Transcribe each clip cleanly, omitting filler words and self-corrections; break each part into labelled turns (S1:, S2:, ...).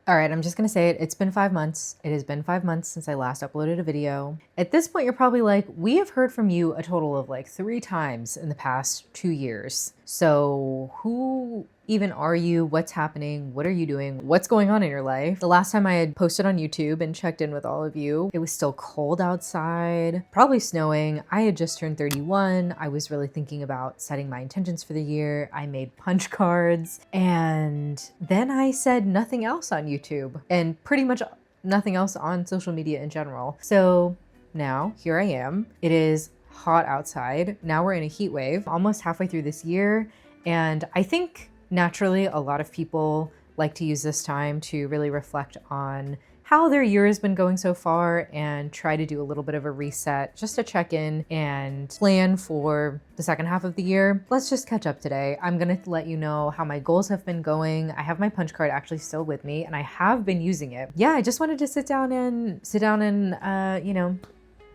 S1: All right, I'm just gonna say it. It's been 5 months. It has been 5 months since I last uploaded a video. At this point, you're probably like, we have heard from you a total of like 3 times in the past 2 years. So who even are you? What's happening? What are you doing? What's going on in your life? The last time I had posted on YouTube and checked in with all of you, it was still cold outside, probably snowing. I had just turned 31. I was really thinking about setting my intentions for the year. I made punch cards, and then I said nothing else on YouTube and pretty much nothing else on social media in general. So now here I am. It is hot outside. Now we're in a heat wave, almost halfway through this year. And I think naturally, a lot of people like to use this time to really reflect on how their year has been going so far and try to do a little bit of a reset, just to check in and plan for the second half of the year. Let's just catch up today. I'm gonna let you know how my goals have been going. I have my punch card actually still with me, and I have been using it. Yeah, I just wanted to sit down and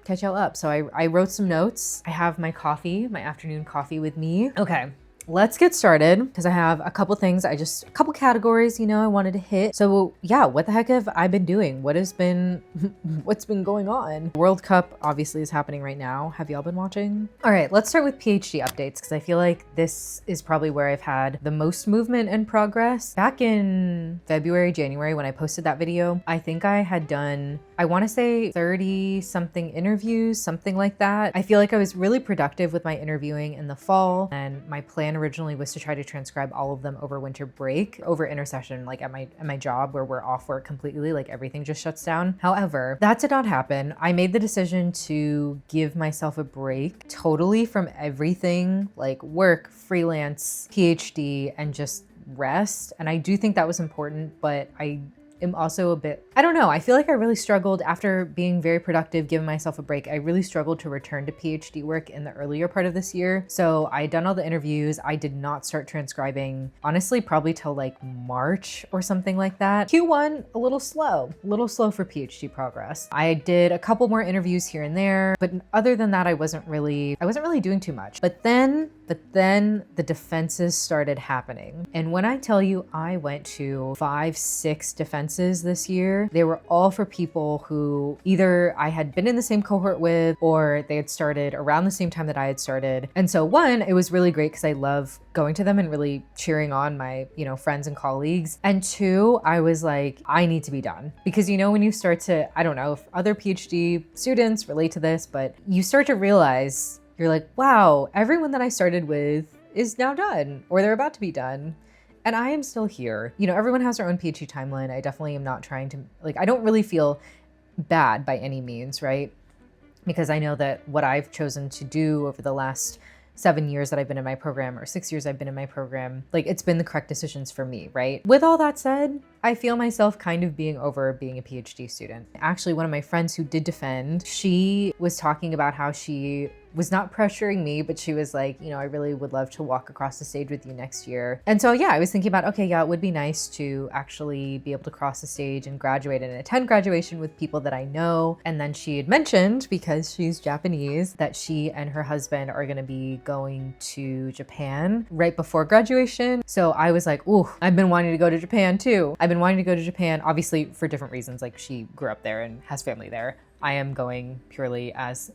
S1: catch y'all up. So I wrote some notes. I have my coffee, my afternoon coffee with me. Okay. Let's get started because I have a couple things, a couple categories, I wanted to hit. So yeah, what the heck have I been doing? What's been going on? World Cup obviously is happening right now. Have y'all been watching? All right, let's start with PhD updates because I feel like this is probably where I've had the most movement and progress. Back in February, January, when I posted that video, I think I had done, I want to say 30 something interviews, something like that. I feel like I was really productive with my interviewing in the fall, and my plan originally was to try to transcribe all of them over winter break, over intersession, like at my job where we're off work completely, like everything just shuts down. However, that did not happen. I made the decision to give myself a break totally from everything, like work, freelance, PhD, and just rest. And I do think that was important, but I am also a bit, I don't know, I feel like I really struggled after being very productive, giving myself a break. I really struggled to return to PhD work in the earlier part of this year. So I had done all the interviews. I did not start transcribing, honestly, probably till like March or something like that. Q1, a little slow for PhD progress. I did a couple more interviews here and there, but other than that, I wasn't really doing too much. But then the defenses started happening. And when I tell you I went to 5-6 defenses this year, they were all for people who either I had been in the same cohort with or they had started around the same time that I had started. And so one, it was really great because I love going to them and really cheering on my, friends and colleagues. And two, I was like, I need to be done. Because when you start to, I don't know if other PhD students relate to this, but you start to realize you're like, wow, everyone that I started with is now done or they're about to be done. And I am still here. Everyone has their own PhD timeline. I definitely am not trying to, I don't really feel bad by any means, right? Because I know that what I've chosen to do over the last 7 years that I've been in my program, or 6 years I've been in my program, it's been the correct decisions for me, right? With all that said, I feel myself kind of being over being a PhD student. Actually, one of my friends who did defend, she was talking about how she was not pressuring me, but she was like, I really would love to walk across the stage with you next year. And so, yeah, I was thinking about, okay, yeah, it would be nice to actually be able to cross the stage and graduate and attend graduation with people that I know. And then she had mentioned, because she's Japanese, that she and her husband are gonna be going to Japan right before graduation. So I was like, ooh, I've been wanting to go to Japan too. I've been wanting to go to Japan, obviously for different reasons. Like she grew up there and has family there. I am going purely as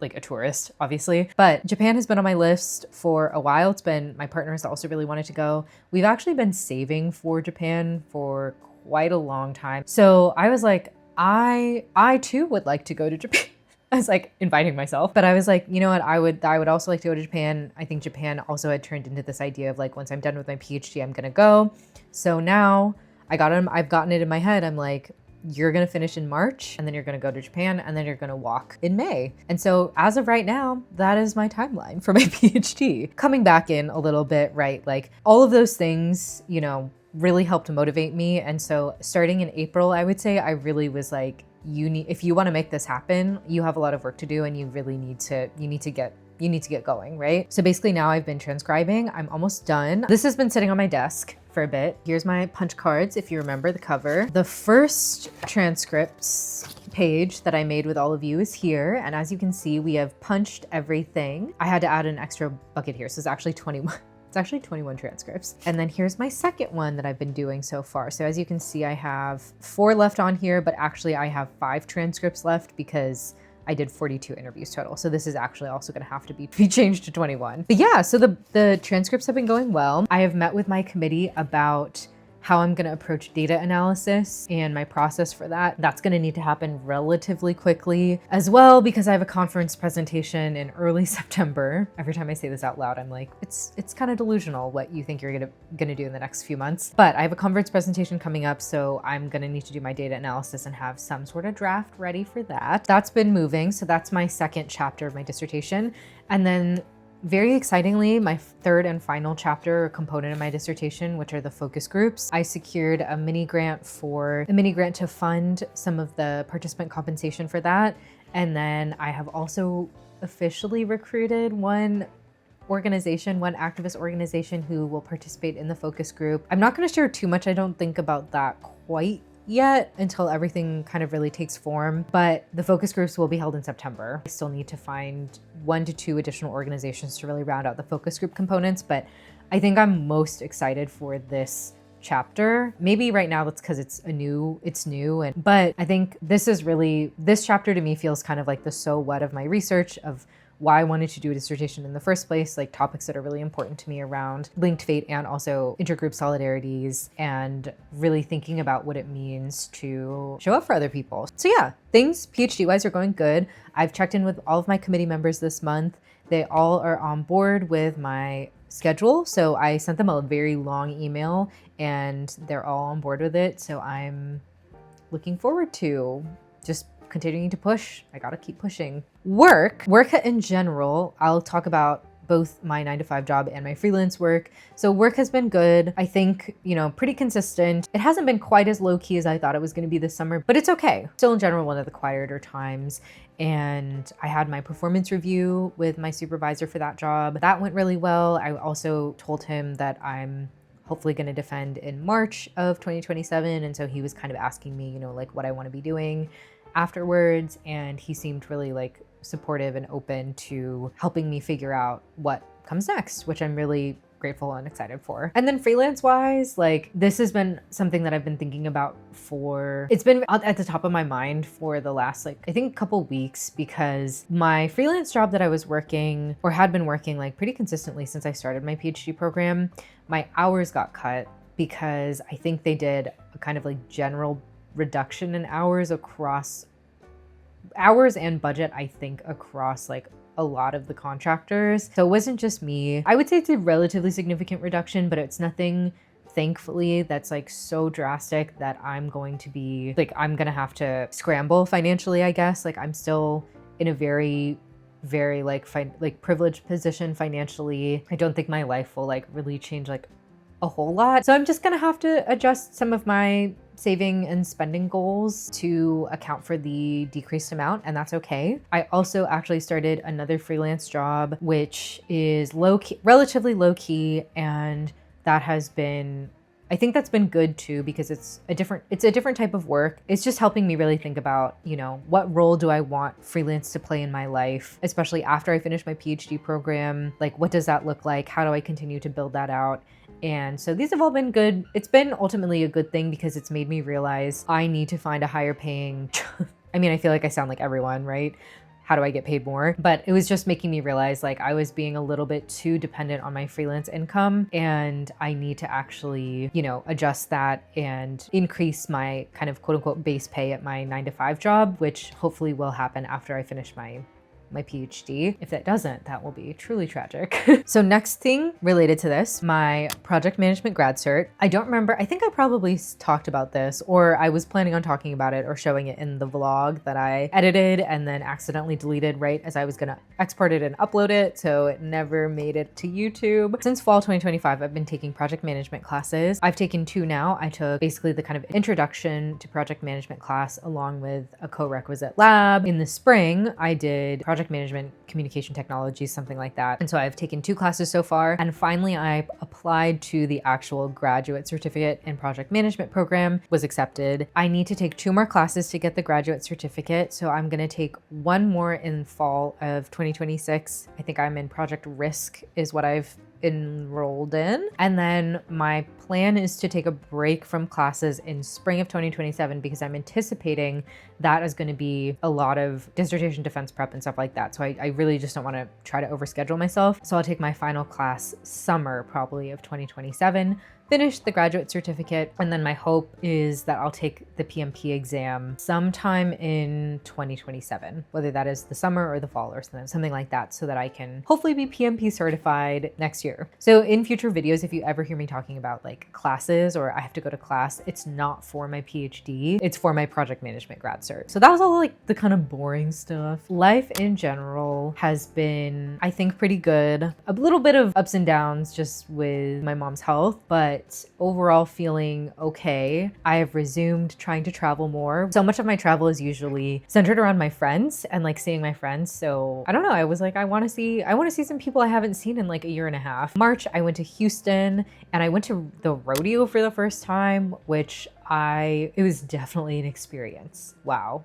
S1: a tourist, obviously. But Japan has been on my list for a while. My partner has also really wanted to go. We've actually been saving for Japan for quite a long time. So I was like, I too would like to go to Japan. I was like inviting myself, but I was like, you know what? I would also like to go to Japan. I think Japan also had turned into this idea of once I'm done with my PhD, I'm gonna go. So now I've gotten it in my head. I'm like, you're gonna finish in March and then you're gonna go to Japan and then you're gonna walk in May. And so as of right now, that is my timeline for my PhD. Coming back in a little bit, right? All of those things, really helped motivate me. And so starting in April, I would say I really was like, if you want to make this happen, you have a lot of work to do and you really need to get going, right? So basically now I've been transcribing. I'm almost done. This has been sitting on my desk for a bit. Here's my punch cards, if you remember the cover. The first transcripts page that I made with all of you is here. And as you can see, we have punched everything. I had to add an extra bucket here. So it's actually 21. It's actually 21 transcripts. And then here's my second one that I've been doing so far. So as you can see, I have 4 left on here, but actually I have 5 transcripts left because I did 42 interviews total. So this is actually also gonna have to be changed to 21. But yeah, so the transcripts have been going well. I have met with my committee about how I'm gonna approach data analysis and my process for that. That's gonna need to happen relatively quickly as well because I have a conference presentation in early September. Every time I say this out loud, I'm like, it's kind of delusional what you think you're gonna do in the next few months. But I have a conference presentation coming up, so I'm gonna need to do my data analysis and have some sort of draft ready for that. That's been moving, so that's my second chapter of my dissertation. And then very excitingly, my third and final chapter or component of my dissertation, which are the focus groups, I secured a mini grant to fund some of the participant compensation for that. And then I have also officially recruited one activist organization who will participate in the focus group. I'm not going to share too much, I don't think, about that quite yet until everything kind of really takes form, but the focus groups will be held in September. I still need to find 1 to 2 additional organizations to really round out the focus group components, but I think I'm most excited for this chapter. Maybe right now that's because it's new, but I think this chapter to me feels kind of like the so what of my research, of why I wanted to do a dissertation in the first place, like topics that are really important to me around linked fate and also intergroup solidarities, and really thinking about what it means to show up for other people. So yeah, things PhD-wise are going good. I've checked in with all of my committee members this month. They all are on board with my schedule. So I sent them a very long email and they're all on board with it. So I'm looking forward to just continuing to push. I gotta keep pushing. Work in general, I'll talk about both my 9-to-5 job and my freelance work. So work has been good. I think, pretty consistent. It hasn't been quite as low key as I thought it was gonna be this summer, but it's okay. Still in general, one of the quieter times. And I had my performance review with my supervisor for that job. That went really well. I also told him that I'm hopefully going to defend in March of 2027. And so he was kind of asking me, like what I want to be doing afterwards. And he seemed really like supportive and open to helping me figure out what comes next, which I'm really grateful and excited for. And then freelance wise, like this has been something that I've been thinking about it's been at the top of my mind for the last, I think a couple weeks, because my freelance job that I was working or had been working like pretty consistently since I started my PhD program, my hours got cut because I think they did a kind of like general reduction in hours and budget, I think across like a lot of the contractors. So it wasn't just me. I would say it's a relatively significant reduction, but it's nothing, thankfully, that's like so drastic that I'm going to have to scramble financially, I guess. Like I'm still in a very privileged position financially. I don't think my life will like really change like a whole lot. So I'm just gonna have to adjust some of my saving and spending goals to account for the decreased amount, and that's okay. I also actually started another freelance job, which is relatively low key, and that has been, I think that's been good too, because it's a different type of work. It's just helping me really think about, what role do I want freelance to play in my life, especially after I finish my PhD program? Like, what does that look like? How do I continue to build that out? And so these have all been good. It's been ultimately a good thing because it's made me realize I need to find a higher paying, I mean, I feel like I sound like everyone, right? How do I get paid more? But it was just making me realize like I was being a little bit too dependent on my freelance income, and I need to actually, adjust that and increase my kind of quote unquote base pay at my 9-to-5 job, which hopefully will happen after I finish my PhD. If that doesn't, that will be truly tragic. So next thing related to this, my project management grad cert. I don't remember, I think I probably talked about this, or I was planning on talking about it or showing it in the vlog that I edited and then accidentally deleted right as I was gonna export it and upload it, so it never made it to YouTube. Since fall 2025, I've been taking project management classes. I've taken 2 now. I took basically the kind of introduction to project management class along with a co-requisite lab. In the spring, I did project management communication technologies, something like that. And so I've taken 2 classes so far. And finally, I applied to the actual graduate certificate in project management program, was accepted. I need to take 2 more classes to get the graduate certificate. So I'm going to take 1 more in fall of 2026. I think I'm in project risk is what I've enrolled in. And then my plan is to take a break from classes in spring of 2027 because I'm anticipating that is going to be a lot of dissertation defense prep and stuff like that. So I really just don't want to try to overschedule myself. So I'll take my final class summer probably of 2027, finish the graduate certificate, and then my hope is that I'll take the PMP exam sometime in 2027, whether that is the summer or the fall or something like that, so that I can hopefully be PMP certified next year. So in future videos, if you ever hear me talking about like classes or I have to go to class, it's not for my PhD, it's for my project management grad cert. So that was all like the kind of boring stuff. Life in general has been, I think, pretty good. A little bit of ups and downs just with my mom's health, but overall feeling okay. I have resumed trying to travel more. So much of my travel is usually centered around my friends and like seeing my friends. So I don't know. I was like, I want to see some people I haven't seen in like a year and a half. March, I went to Houston and I went to the rodeo for the first time, which it was definitely an experience. Wow.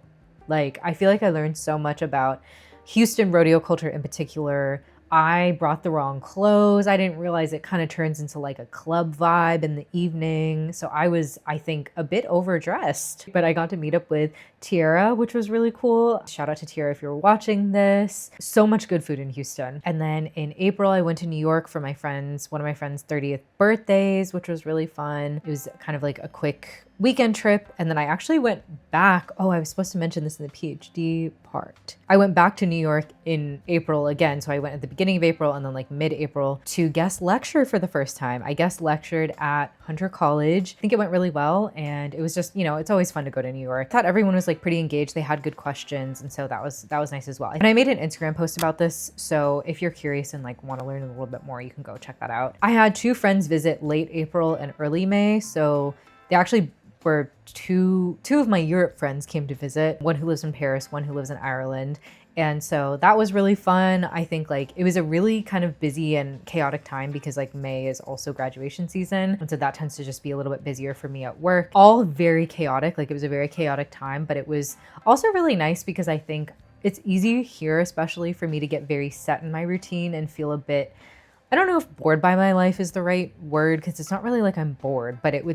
S1: Like, I feel like I learned so much about Houston rodeo culture in particular. I brought the wrong clothes. I didn't realize it kind of turns into like a club vibe in the evening. So I was, I think, a bit overdressed, but I got to meet up with Tiara, which was really cool. Shout out to Tiara if you're watching this. So much good food in Houston. And then in April, I went to New York for one of my friend's 30th birthdays, which was really fun. It was kind of like a quick weekend trip. And then I actually went back. Oh, I was supposed to mention this in the PhD part. I went back to New York in April again. So I went at the beginning of April and then like mid-April to guest lecture for the first time. I guest lectured at Hunter College. I think it went really well. And it was just, it's always fun to go to New York. I thought everyone was like pretty engaged. They had good questions. And so that was nice as well. And I made an Instagram post about this. So if you're curious and like want to learn a little bit more, you can go check that out. I had two friends visit late April and early May. So they actually were two of my Europe friends came to visit, one who lives in Paris, one who lives in Ireland. And so that was really fun. I think like it was a really kind of busy and chaotic time because like May is also graduation season. And so that tends to just be a little bit busier for me at work. All very chaotic. Like it was a very chaotic time, but it was also really nice because I think it's easy here, especially for me to get very set in my routine and feel a bit, I don't know if bored by my life is the right word because it's not really like I'm bored, but it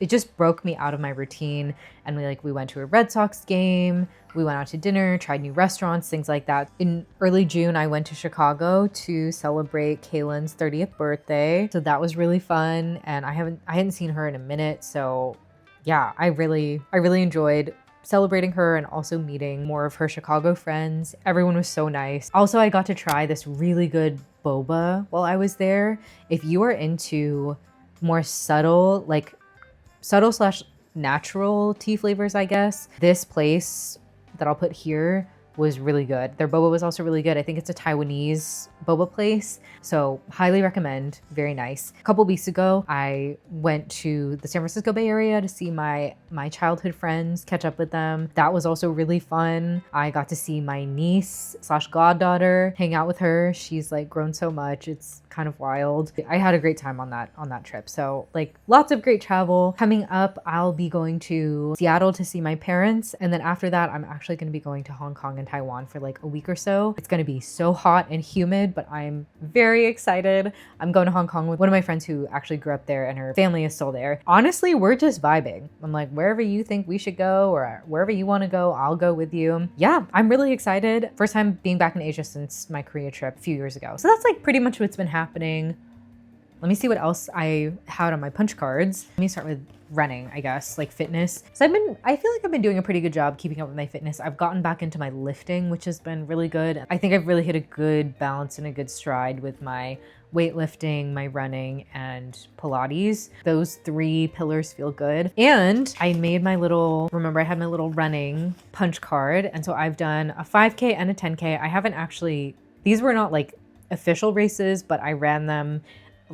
S1: just broke me out of my routine. And we went to a Red Sox game, we went out to dinner, tried new restaurants, things like that. In early June, I went to Chicago to celebrate Kaylin's 30th birthday. So that was really fun. And I hadn't seen her in a minute. So yeah, I really enjoyed celebrating her and also meeting more of her Chicago friends. Everyone was so nice. Also, I got to try this really good boba while I was there. If you are into more subtle / natural tea flavors, I guess, this place that I'll put here was really good. Their boba was also really good. I think it's a Taiwanese boba place. So highly recommend, very nice. A couple weeks ago, I went to the San Francisco Bay Area to see my childhood friends, catch up with them. That was also really fun. I got to see my niece / goddaughter, hang out with her. She's like grown so much. It's kind of wild. I had a great time on that trip. So like lots of great travel. Coming up, I'll be going to Seattle to see my parents. And then after that, I'm actually going to be going to Hong Kong and Taiwan for like a week or so. It's going to be so hot and humid, but I'm very excited. I'm going to Hong Kong with one of my friends who actually grew up there and her family is still there. Honestly, we're just vibing. I'm like, wherever you think we should go or wherever you want to go, I'll go with you. Yeah, I'm really excited. First time being back in Asia since my Korea trip a few years ago. So that's like pretty much what's been happening. Let me see what else I had on my punch cards. Let me start with running, I guess, like fitness. So I feel like I've been doing a pretty good job keeping up with my fitness. I've gotten back into my lifting, which has been really good. I think I've really hit a good balance and a good stride with my weightlifting, my running, and Pilates. Those 3 pillars feel good. And I made I had my little running punch card. And so I've done a 5K and a 10K. I haven't actually, these were not like official races, but I ran them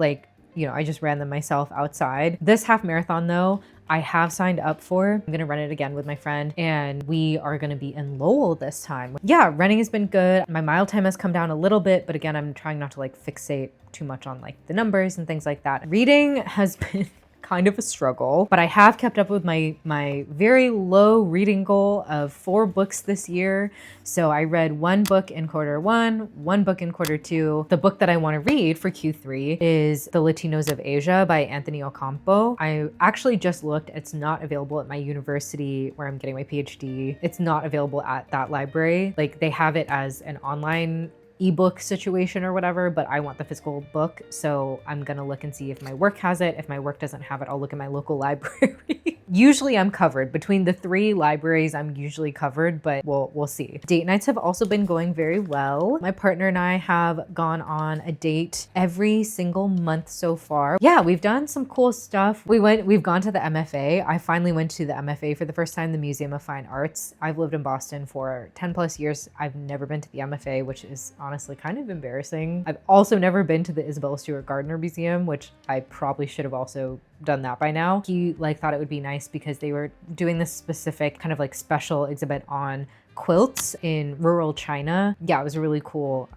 S1: I just ran them myself outside. This half marathon though, I have signed up for. I'm gonna run it again with my friend and we are gonna be in Lowell this time. Yeah, running has been good. My mile time has come down a little bit, but again, I'm trying not to like fixate too much on like the numbers and things like that. Reading has been kind of a struggle, but I have kept up with my very low reading goal of 4 books this year. So I read 1 book in quarter 1, 1 book in quarter 2. The book that I want to read for Q3 is The Latinos of Asia by Anthony Ocampo. I actually just looked. It's not available at my university where I'm getting my PhD. It's not available at that library. Like, they have it as an online ebook situation or whatever, but I want the physical book. So I'm gonna look and see if my work has it. If my work doesn't have it, I'll look at my local library. Usually I'm covered. Between the 3 libraries, I'm usually covered, but we'll see. Date nights have also been going very well. My partner and I have gone on a date every single month so far. Yeah, we've done some cool stuff. We've gone to the MFA. I finally went to the MFA for the first time, the Museum of Fine Arts. I've lived in Boston for 10 plus years. I've never been to the MFA, which is honestly kind of embarrassing. I've also never been to the Isabella Stewart Gardner Museum, which I probably should have also done that by now. He thought it would be nice because they were doing this specific kind of special exhibit on quilts in rural China. Yeah, it was a really cool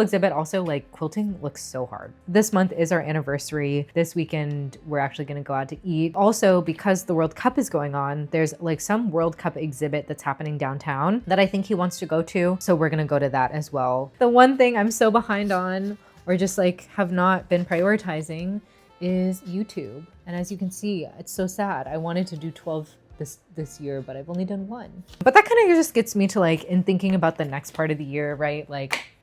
S1: exhibit. Also, quilting looks so hard. This month is our anniversary. This weekend, we're actually gonna go out to eat. Also, because the World Cup is going on, there's some World Cup exhibit that's happening downtown that I think he wants to go to. So we're gonna go to that as well. The one thing I'm so behind on, or just have not been prioritizing, is YouTube. And as you can see, it's so sad. I wanted to do 12 this year, but I've only done 1. But that kind of just gets me to in thinking about the next part of the year, right?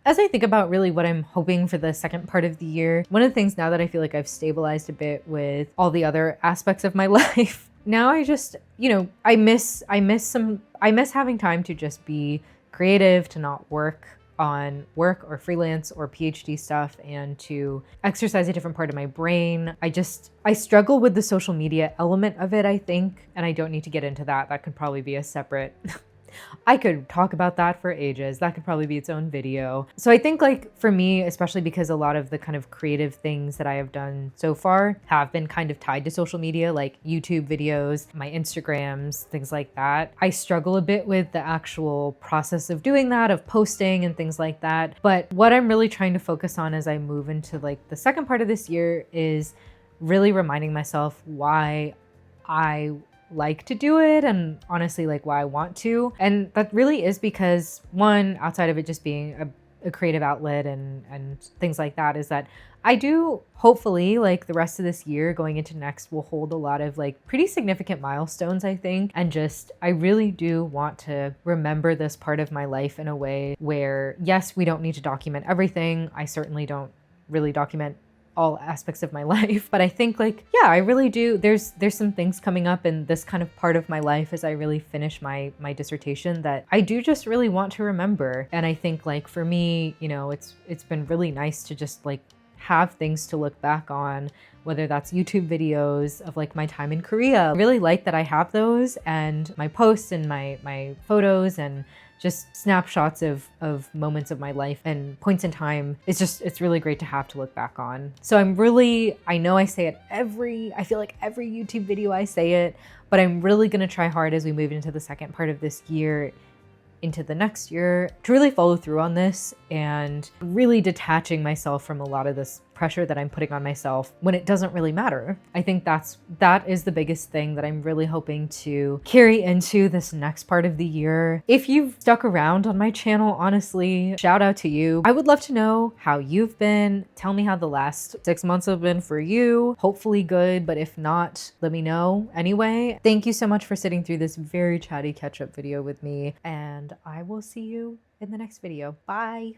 S1: As I think about really what I'm hoping for the second part of the year, one of the things now that I feel I've stabilized a bit with all the other aspects of my life, now I just, I miss having time to just be creative, to not work on work or freelance or PhD stuff, and to exercise a different part of my brain. I struggle with the social media element of it, I think, and I don't need to get into that. That could probably be a separate I could talk about that for ages. That could probably be its own video. So I think for me, especially because a lot of the kind of creative things that I have done so far have been kind of tied to social media, like YouTube videos, my Instagrams, things like that. I struggle a bit with the actual process of doing that, of posting and things like that. But what I'm really trying to focus on as I move into the second part of this year is really reminding myself why I like to do it, and honestly why I want to. And that really is because, one, outside of it just being a creative outlet and things like that, is that I do hopefully the rest of this year going into next will hold a lot of pretty significant milestones, I think. And I really do want to remember this part of my life in a way where, yes, we don't need to document everything. I certainly don't really document all aspects of my life, but I think yeah, I really do. There's some things coming up in this kind of part of my life as I really finish my dissertation that I do just really want to remember. And I think for me, it's been really nice to just have things to look back on, whether that's YouTube videos of my time in Korea. I really like that I have those, and my posts and my photos and just snapshots of moments of my life and points in time. It's really great to have to look back on. So I know I say it I feel every YouTube video I say it, but I'm really gonna try hard as we move into the second part of this year, into the next year, to really follow through on this and really detaching myself from a lot of this pressure that I'm putting on myself when it doesn't really matter. I think that is the biggest thing that I'm really hoping to carry into this next part of the year. If you've stuck around on my channel, honestly, shout out to you. I would love to know how you've been. Tell me how the last 6 months have been for you. Hopefully good, but if not, let me know. Anyway, thank you so much for sitting through this very chatty catch-up video with me, and I will see you in the next video. Bye.